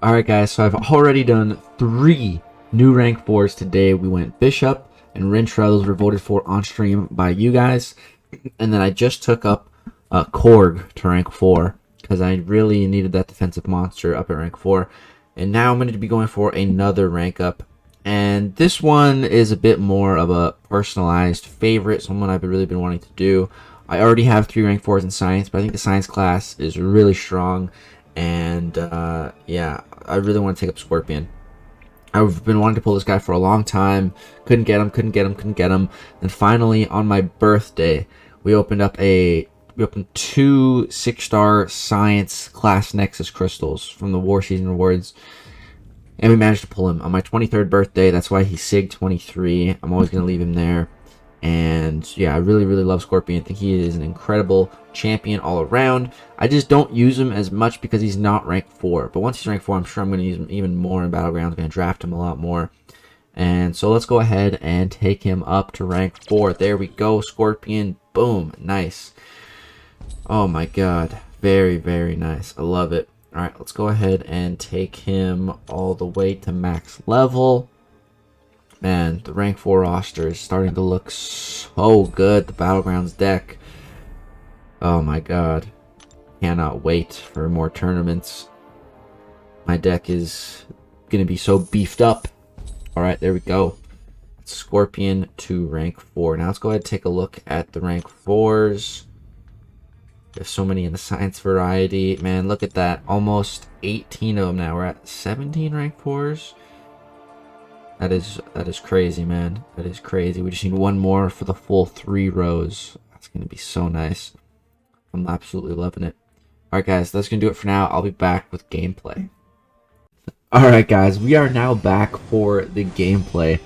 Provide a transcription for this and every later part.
Alright guys, so I've already done 3 new rank 4s today. We went Bishop and Rintra. Those were voted for on stream by you guys. And then I just took up Korg to rank 4 because I really needed that defensive monster up at rank 4. And now I'm going to be going for another rank up. And this one is a bit more of a personalized favorite, someone I've really been wanting to do. I already have 3 rank 4s in science, but I think the science class is really strong. And yeah, I really want to take up Scorpion. I've been wanting to pull this guy for a long time. Couldn't get him. And finally, on my birthday, we opened 2 6-star science class Nexus crystals from the War Season rewards. And we managed to pull him on my 23rd birthday. That's why he's SIG 23. I'm always going to leave him there. And yeah, I really love Scorpion. I think he is an incredible champion all around. I just don't use him as much because he's not rank 4. But once he's rank 4, I'm sure I'm going to use him even more in Battlegrounds. I'm going to draft him a lot more. And so let's go ahead and take him up to rank 4. There we go, Scorpion. Boom. Nice. Oh my god. Very nice. I love it. Alright, let's go ahead and take him all the way to max level. Man, the rank 4 roster is starting to look so good. The Battlegrounds deck. Oh my god. Cannot wait for more tournaments. My deck is going to be so beefed up. Alright, there we go. Scorpion to rank 4. Now let's go ahead and take a look at the rank 4s. There's so many in the science variety. Man, look at that. Almost 18 of them now. We're at 17 rank 4s. That is crazy, man. That is crazy. We just need one more for the full 3 rows. That's going to be so nice. I'm absolutely loving it. Alright, guys. That's going to do it for now. I'll be back with gameplay. Alright, guys. We are now back for the gameplay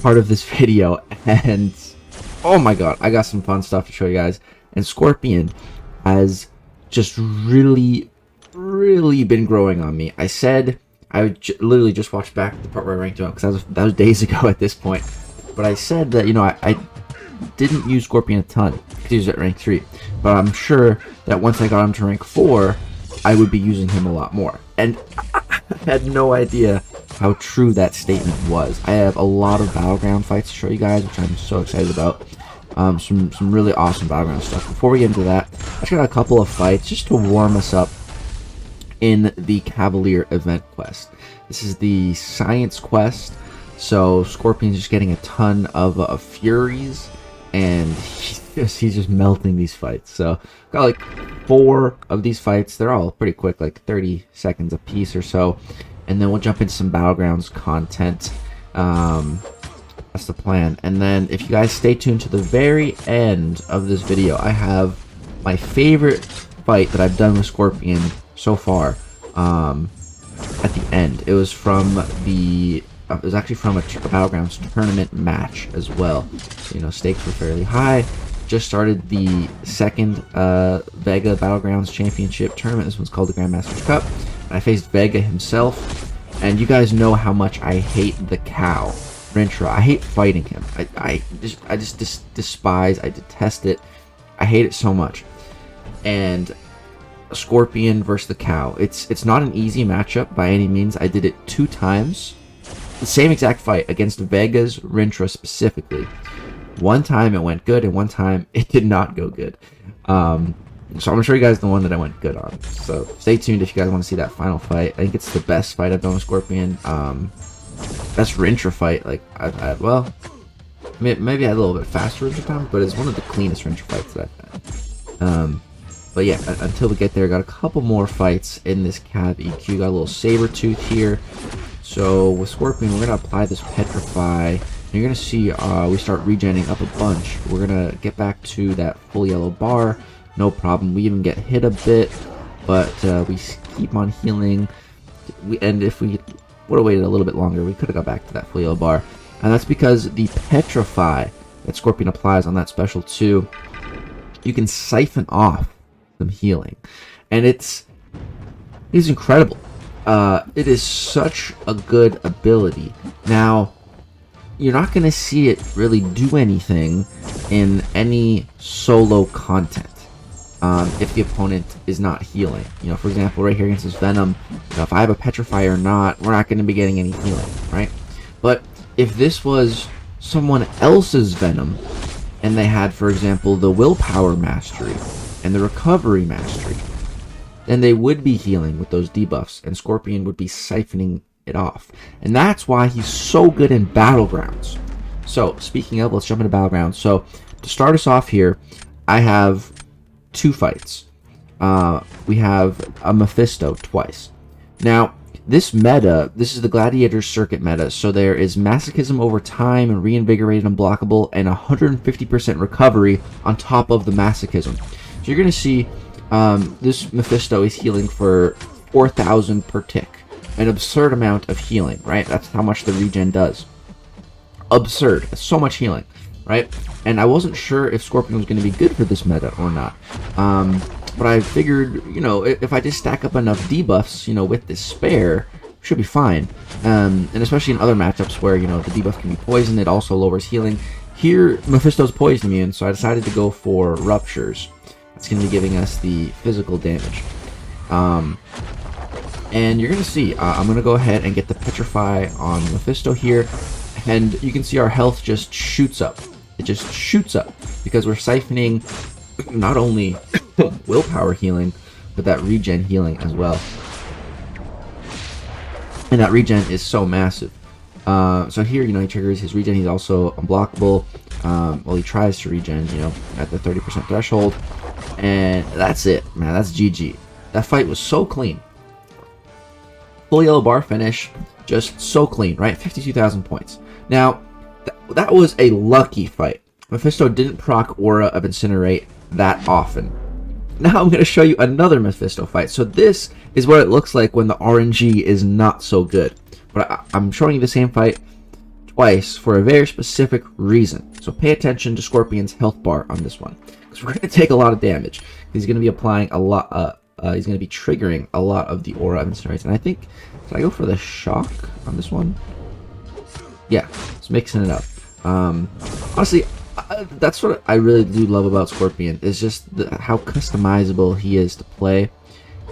part of this video. And, oh my god. I got some fun stuff to show you guys. And Scorpion has just really been growing on me. I said I would literally just watch back the part where I ranked him up because that was days ago at this point. But I said that, you know, I didn't use Scorpion a ton because he was at rank 3. But I'm sure that once I got him to rank 4, I would be using him a lot more. And I had no idea how true that statement was. I have a lot of Battleground fights to show you guys, which I'm so excited about. Some really awesome Battleground stuff. Before we get into that, I just got a couple of fights just to warm us up in the Cavalier event quest. This is the science quest, so Scorpion's just getting a ton of furies, and he's just melting these fights. So got like 4 of these fights. They're all pretty quick, like 30 seconds a piece or so, and then we'll jump into some Battlegrounds content. That's the plan. And then if you guys stay tuned to the very end of this video, I have my favorite fight that I've done with Scorpion so far. At the end, it was from the it was actually from a Battlegrounds tournament match as well. So, you know, stakes were fairly high. Just started the second Vega Battlegrounds Championship tournament. This one's called the Grandmaster's Cup. And I faced Vega himself, and you guys know how much I hate the cow, Rintra. I hate fighting him. I just despise. I detest it. I hate it so much. And Scorpion versus the cow. It's not an easy matchup by any means. I did it 2 times. The same exact fight against Vega's Rintra specifically. One time it went good, and one time it did not go good. So I'm gonna show you guys the one that I went good on. So stay tuned if you guys want to see that final fight. I think it's the best fight I've done with Scorpion. Best Rintra fight like I've had. Well, maybe I had a little bit faster Rintra time, but it's one of the cleanest Rintra fights that I've had. But yeah, until we get there, got a couple more fights in this Cav EQ. Got a little Sabertooth here. So with Scorpion, we're going to apply this Petrify. And you're going to see we start regenning up a bunch. We're going to get back to that full yellow bar. No problem. We even get hit a bit, but we keep on healing. And if we would have waited a little bit longer, we could have got back to that full yellow bar. And that's because the Petrify that Scorpion applies on that special 2, you can siphon off some healing, and it's incredible. It is such a good ability. Now, you're not going to see it really do anything in any solo content. if the opponent is not healing. For example, right here against this Venom, if I have a Petrify or not, we're not going to be getting any healing, right? But if this was someone else's Venom, and they had, for example, the Willpower Mastery and the Recovery Mastery, then they would be healing with those debuffs, and Scorpion would be siphoning it off. And that's why he's so good in Battlegrounds. So, speaking of, let's jump into Battlegrounds. So, to start us off here, I have 2 fights. We have a Mephisto twice. Now, this meta, this is the Gladiator circuit meta, so there is Masochism over time and Reinvigorated Unblockable and 150% recovery on top of the Masochism. So you're going to see this Mephisto is healing for 4,000 per tick. An absurd amount of healing, right? That's how much the regen does. Absurd. That's so much healing, right? And I wasn't sure if Scorpion was going to be good for this meta or not. But I figured, if I just stack up enough debuffs, with this spare, should be fine. And especially in other matchups where, the debuff can be poison, it also lowers healing. Here, Mephisto's poison immune, so I decided to go for Ruptures. That's going to be giving us the physical damage. And you're going to see, I'm going to go ahead and get the Petrify on Mephisto here. And you can see our health just shoots up. It just shoots up because we're siphoning not only willpower healing, but that regen healing as well. And that regen is so massive. So here, he triggers his regen. He's also unblockable. Well, he tries to regen, at the 30% threshold. And that's it, man. That's GG. That fight was so clean. Full yellow bar finish. Just so clean, right? 52,000 points. Now, that was a lucky fight. Mephisto didn't proc Aura of Incinerate that often. Now I'm going to show you another Mephisto fight. So this is what it looks like when the RNG is not so good. But I'm showing you the same fight twice for a very specific reason. So pay attention to Scorpion's health bar on this one, because we're going to take a lot of damage. He's going to be applying a lot. He's going to be triggering a lot of the Aura of Incinerate. And I think, did I go for the Shock on this one? Yeah, it's mixing it up. Honestly, that's what I really do love about Scorpion, is just how customizable he is to play.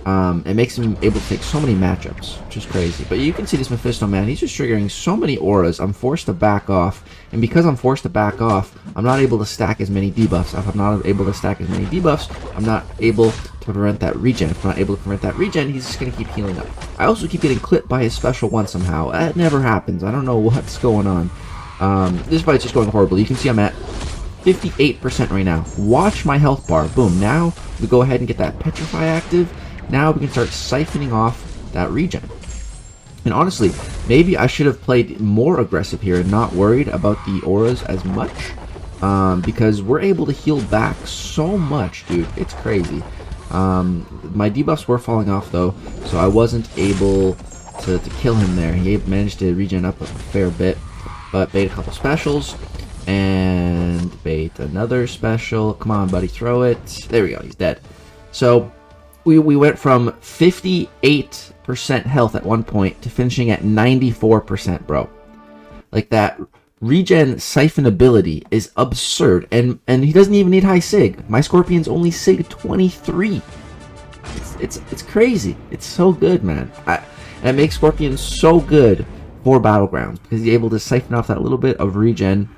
It makes him able to take so many matchups, which is crazy. But you can see this Mephisto, man, he's just triggering so many auras. I'm forced to back off, and because I'm forced to back off, I'm not able to stack as many debuffs. If I'm not able to stack as many debuffs, I'm not able to prevent that regen. If I'm not able to prevent that regen, he's just going to keep healing up. I also keep getting clipped by his special one somehow. That never happens. I don't know what's going on. This fight's just going horrible. You can see I'm at 58% right now. Watch my health bar. Boom. Now we go ahead and get that Petrify active. Now we can start siphoning off that regen. And honestly, maybe I should have played more aggressive here and not worried about the auras as much. Because we're able to heal back so much, dude. It's crazy. My debuffs were falling off though, so I wasn't able to kill him there. He managed to regen up a fair bit, but bait a couple specials. And bait another special. Come on, buddy, throw it. There we go, he's dead. So we went from 58% health at one point to finishing at 94%, bro. Like, that regen siphon ability is absurd, and he doesn't even need high sig. My Scorpion's only sig 23. It's crazy. It's so good, man. And it makes Scorpion so good for Battlegrounds because he's able to siphon off that little bit of regen.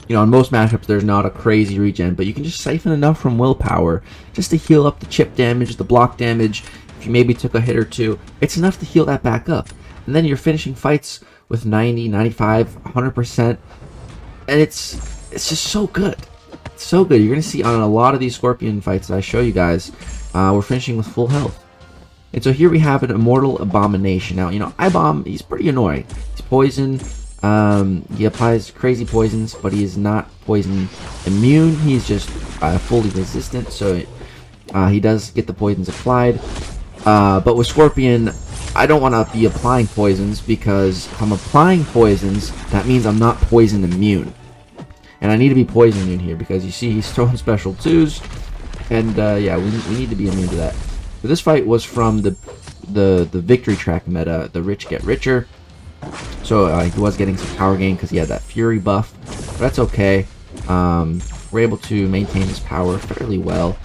In most matchups, there's not a crazy regen, but you can just siphon enough from willpower just to heal up the chip damage, the block damage. If you maybe took a hit or two, it's enough to heal that back up. And then you're finishing fights with 90, 95, 100%. And it's just so good. It's so good. You're going to see on a lot of these Scorpion fights that I show you guys, we're finishing with full health. And so here we have an Immortal Abomination. Now, I-Bomb, he's pretty annoying. He's poison. He applies crazy poisons, but he is not poison immune. He's just fully resistant, so he does get the poisons applied. But with Scorpion, I don't want to be applying poisons, because if I'm applying poisons, that means I'm not poison immune. And I need to be poison immune here, because you see he's throwing special 2s, and yeah, we need to be immune to that. So this fight was from the victory track meta, the Rich Get Richer. So he was getting some power gain because he had that Fury buff, but that's okay. We're able to maintain his power fairly well.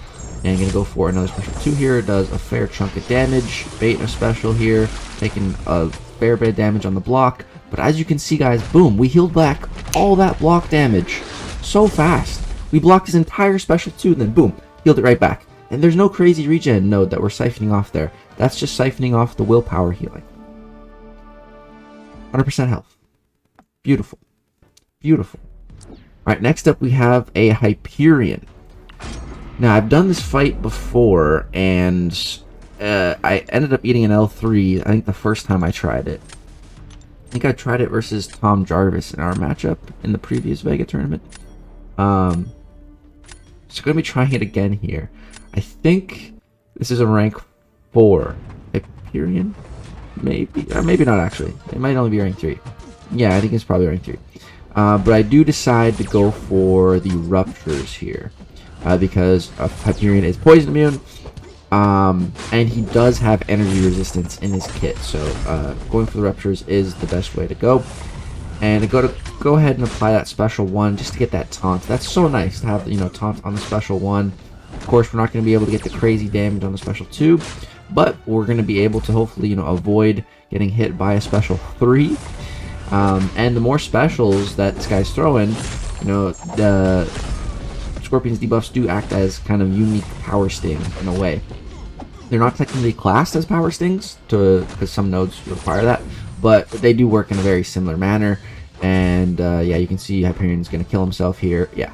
And gonna go for another special 2 here. It does a fair chunk of damage. Bait a special here, taking a fair bit of damage on the block. But as you can see, guys, boom, we healed back all that block damage so fast. We blocked his entire special 2, and then boom, healed it right back. And there's no crazy regen node that we're siphoning off there. That's just siphoning off the willpower healing. 100% health. Beautiful. Beautiful. Alright, next up we have a Hyperion. Now, I've done this fight before, and I ended up eating an L3, I think the first time I tried it. I think I tried it versus Tom Jarvis in our matchup in the previous Vega tournament. So going to be trying it again here. I think this is a rank 4 Hyperion, maybe, or maybe not actually. It might only be rank 3. Yeah, I think it's probably rank 3. But I do decide to go for the Ruptures here, because Hyperion is poison immune, and he does have energy resistance in his kit. So going for the Ruptures is the best way to go. And go ahead and apply that special 1 just to get that taunt. That's so nice to have, you know, taunt on the special 1. Of course, we're not going to be able to get the crazy damage on the special 2, but we're going to be able to hopefully, you know, avoid getting hit by a special 3. And the more specials that this guy's throwing, you know, the Scorpion's debuffs do act as kind of unique power stings in a way. They're not technically classed as power stings, because some nodes require that, but they do work in a very similar manner. And yeah, you can see Hyperion's going to kill himself here. Yeah,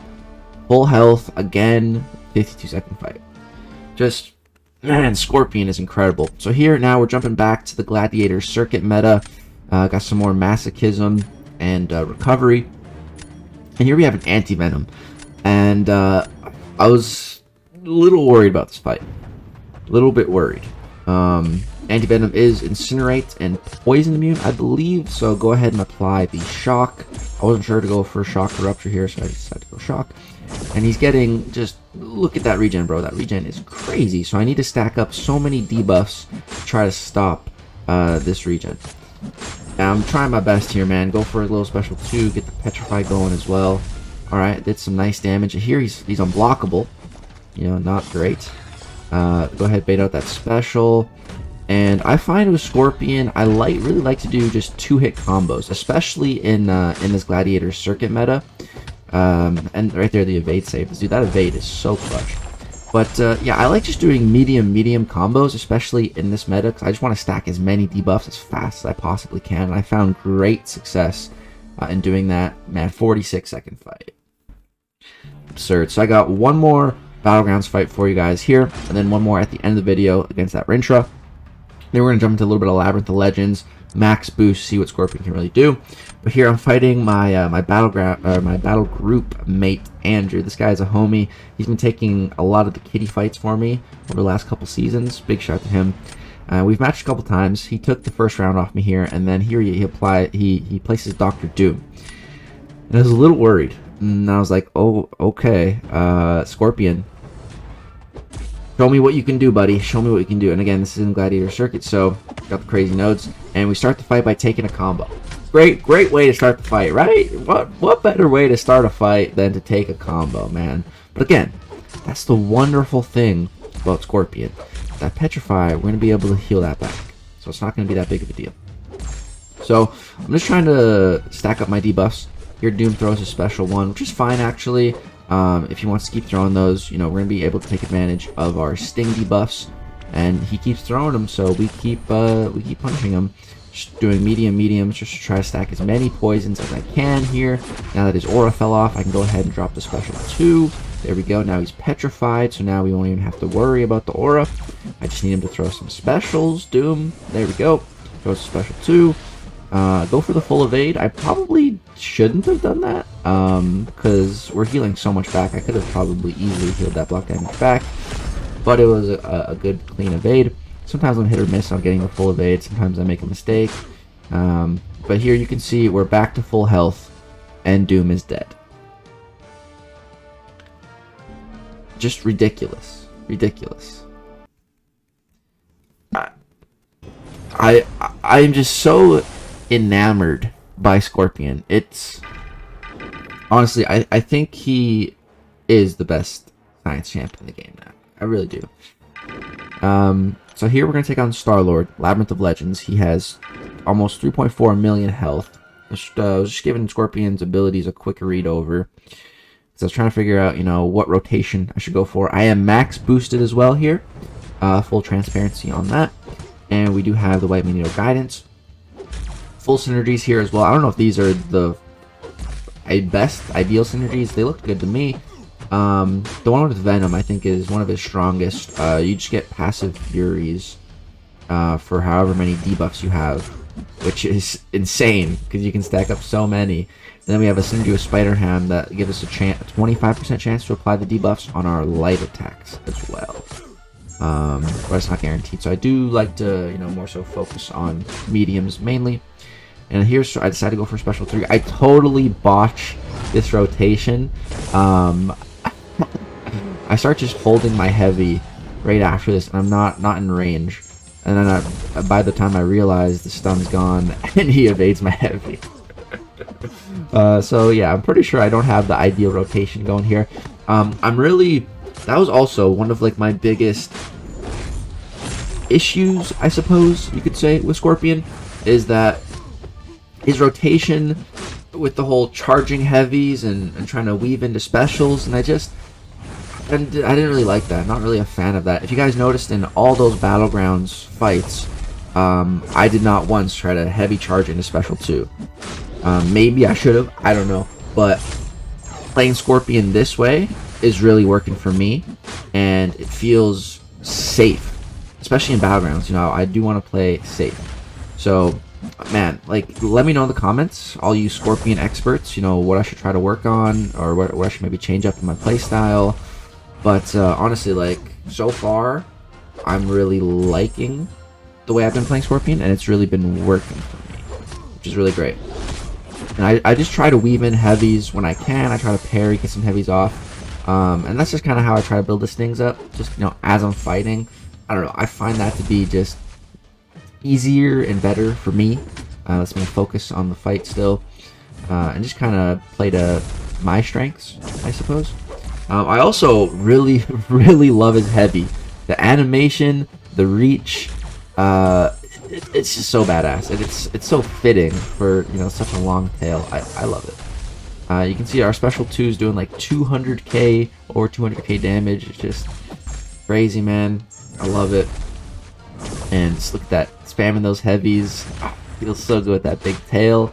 full health again, 52-second fight. Just, man, Scorpion is incredible. So here now we're jumping back to the Gladiator circuit meta. Got some more masochism and recovery. And here we have an anti-venom. And I was a little worried about this fight. A little bit worried. Anti-venom is incinerate and poison immune, I believe. So go ahead and apply the shock. I wasn't sure to go for shock or rupture here, so I decided to go shock. And he's getting, just look at that regen, bro. That regen is crazy. So I need to stack up so many debuffs to try to stop this regen. Now, I'm trying my best here, man. Go for a little special 2, get the petrify going as well. Alright, did some nice damage. Here he's unblockable. You know, not great. Go ahead, bait out that special. And I find with Scorpion, I really like to do just 2-hit combos, especially in this Gladiator circuit meta. And right there, the evade save. Dude, that evade is so clutch. But yeah, I like just doing medium combos, especially in this meta, because I just want to stack as many debuffs as fast as I possibly can. And I found great success in doing that. Man, 46-second fight. Absurd. So I got one more Battlegrounds fight for you guys here, and then one more at the end of the video against that Rintra. Then we're going to jump into a little bit of Labyrinth of Legends, max boost, see what Scorpion can really do. But here I'm fighting my my battle group mate Andrew. This guy is a homie. He's been taking a lot of the kitty fights for me over the last couple seasons. Big shout out to him. We've matched a couple times. He took the first round off me here, and then here he places Dr. Doom. And I was a little worried. And I was like, oh, okay, Scorpion. Show me what you can do, buddy. Show me what you can do. And again, this is in Gladiator Circuit, so got the crazy nodes. And we start the fight by taking a combo. Great way to start the fight, right? What better way to start a fight than to take a combo, man? But again, that's the wonderful thing about Scorpion. That Petrify, we're going to be able to heal that back. So it's not going to be that big of a deal. So I'm just trying to stack up my debuffs. Here Doom throws a special 1, which is fine, actually. If he wants to keep throwing those, you know, we're going to be able to take advantage of our sting debuffs. And he keeps throwing them, so we keep punishing him. Just doing mediums just to try to stack as many poisons as I can here. Now that his aura fell off, I can go ahead and drop the special 2. There we go. Now he's petrified, so now we won't even have to worry about the aura. I just need him to throw some specials. Doom. There we go. Throws a special 2. Go for the full evade. I probably shouldn't have done that, because we're healing so much back. I could have probably easily healed that block damage back, but it was a good, clean evade. Sometimes I'm hit or miss on getting the full evade. Sometimes I make a mistake. But here you can see we're back to full health, and Doom is dead. Just ridiculous. Ridiculous. I'm just so enamored by Scorpion. It's honestly, I think he is the best science champ in the game now. I really do. So here we're going to take on Star-Lord, Labyrinth of Legends. He has almost 3.4 million health. I was just giving Scorpion's abilities a quick read over. So I was trying to figure out, you know, what rotation I should go for. I am max boosted as well here. Full transparency on that. And we do have the White Magneto Guidance. Full synergies here as well. I don't know if these are the best ideal synergies. They look good to me. The one with Venom, I think, is one of his strongest. You just get passive Furies for however many debuffs you have, which is insane because you can stack up so many. And then we have a synergy with Spider-Ham that gives us a 25% chance to apply the debuffs on our light attacks as well. But it's not guaranteed. So I do like to, you know, more so focus on mediums mainly. And here's, I decided to go for Special 3. I totally botch this rotation. I start just holding my heavy right after this, and I'm not in range. And then by the time I realize the stun's gone, and he evades my heavy. So yeah, I'm pretty sure I don't have the ideal rotation going here. That was also one of like my biggest issues, I suppose you could say, with Scorpion, is that his rotation with the whole charging heavies and trying to weave into specials, and I didn't really like that. Not really a fan of that. If you guys noticed in all those Battlegrounds fights, I did not once try to heavy charge into special 2. Maybe I should have, I don't know, but playing Scorpion this way is really working for me, and it feels safe, especially in Battlegrounds. You know, I do want to play safe. So man, like, let me know in the comments, all you Scorpion experts, you know, what I should try to work on, or what I should maybe change up in my playstyle. But honestly, like, so far, I'm really liking the way I've been playing Scorpion, and it's really been working for me, which is really great. And I just try to weave in heavies when I can. I try to parry, get some heavies off, and that's just kind of how I try to build these things up, just, you know, as I'm fighting. I don't know, I find that to be just easier and better for me. Lets me focus on the fight still, and just kind of play to my strengths, I suppose. I also really love his heavy. The animation, the reach, it's just so badass, and it's so fitting for, you know, such a long tail. I love it. You can see our special 2 is doing like 200k or 200k damage. It's just crazy, man. I love it. And just look at that, spamming those heavies. Feels so good with that big tail.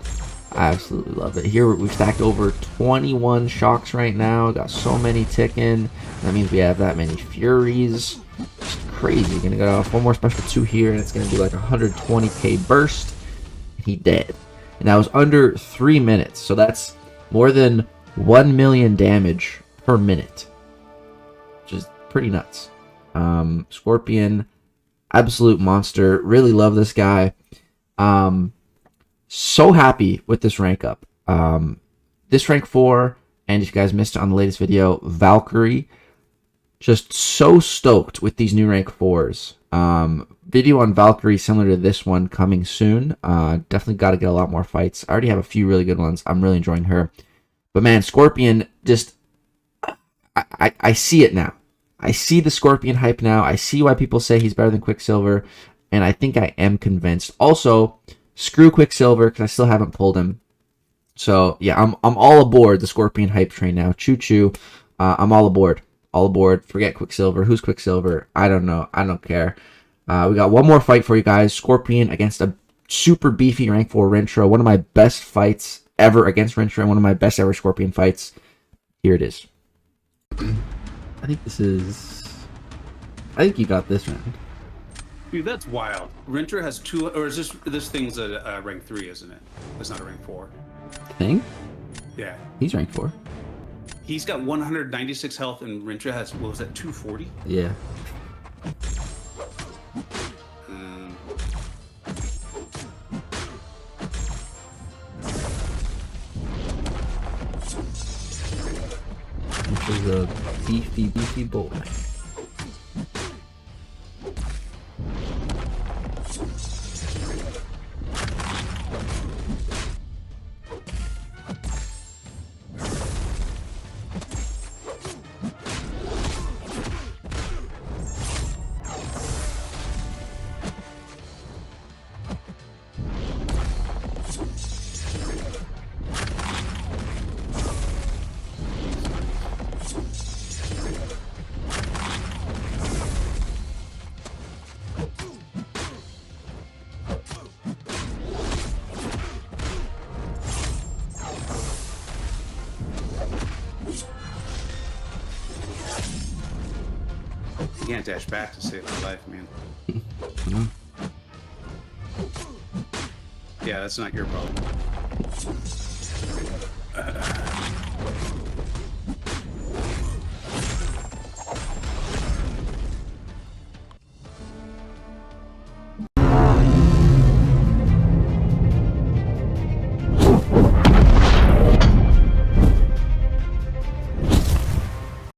I absolutely love it. Here we've stacked over 21 shocks right now. Got so many ticking. That means we have that many Furies. Just crazy. Gonna go off one more special 2 here, and it's gonna do like 120k burst. He dead. And that was under 3 minutes. So that's more than 1 million damage per minute. Which is pretty nuts. Scorpion, absolute monster. Really love this guy. So happy with this rank up. This rank 4, and if you guys missed it on the latest video, Valkyrie. Just so stoked with these new rank 4s. Video on Valkyrie similar to this one coming soon. Definitely got to get a lot more fights. I already have a few really good ones. I'm really enjoying her. But man, Scorpion, just I see it now. I see the Scorpion hype now. I see why people say he's better than Quicksilver, and I think I am convinced. Also, screw Quicksilver because I still haven't pulled him. So yeah, I'm all aboard the Scorpion hype train now. Choo choo. I'm all aboard. All aboard. Forget Quicksilver. Who's Quicksilver? I don't know. I don't care. We got one more fight for you guys. Scorpion against a super beefy rank 4 Rintra. One of my best fights ever against Rintra, and one of my best ever Scorpion fights. Here it is. I think this is... I think you got this round. Dude, that's wild. Rintra has 2... Or is this thing's a rank 3, isn't it? It's not a rank 4. Thing? Yeah. He's rank 4. He's got 196 health, and Rintra has, what was that, 240? Yeah. This is a beefy boy. can't dash back to save my life, man. Yeah, that's not your problem.